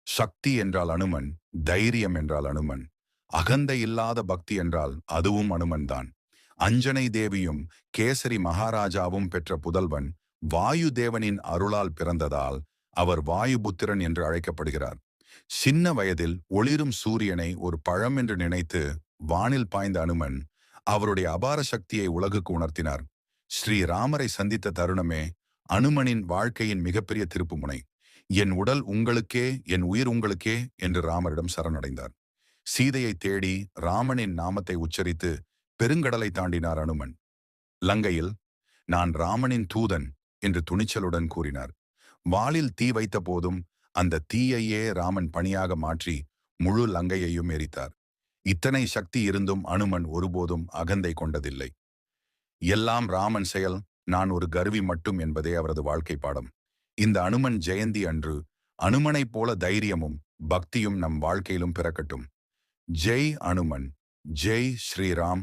சக்தி என்றால் அனுமன், தைரியம் என்றால் அனுமன், அகந்தை இல்லாத பக்தி என்றால் அதுவும் அனுமன்தான். அஞ்சனை தேவியும் கேசரி மகாராஜாவும் பெற்ற புதல்வன் வாயு தேவனின் அருளால் பிறந்ததால் அவர் வாயுபுத்திரன் என்று அழைக்கப்படுகிறார். சின்ன வயதில் ஒளிரும் சூரியனை ஒரு பழம் என்று நினைத்து வானில் பாய்ந்த அனுமன் அவருடைய அபார சக்தியை உலகுக்கு உணர்த்தினார். ஸ்ரீராமரை சந்தித்த தருணமே அனுமனின் வாழ்க்கையின் மிகப்பெரிய திருப்புமுனை. என் உடல் உங்களுக்கே, என் உயிர் உங்களுக்கே என்று ராமரிடம் சரணடைந்தார். சீதையை தேடி ராமனின் நாமத்தை உச்சரித்து பெருங்கடலை தாண்டினார் அனுமன். லங்கையில் நான் ராமனின் தூதன் என்று துணிச்சலுடன் கூறினார். வாளில் தீ வைத்த போதும் அந்த தீயையே ராமன் பணியாக மாற்றி முழு லங்கையையும் எரித்தார். இத்தனை சக்தி இருந்தும் அனுமன் ஒருபோதும் அகந்தை கொண்டதில்லை. எல்லாம் ராமன் செயல், நான் ஒரு கருவி மட்டும் என்பதே அவரது வாழ்க்கை பாடம். இந்த அனுமன் ஜெயந்தி அன்று அனுமனைப் போல தைரியமும் பக்தியும் நம் வாழ்க்கையிலும் பிறக்கட்டும். ஜெய் அனுமன், ஜெய் ஸ்ரீராம்.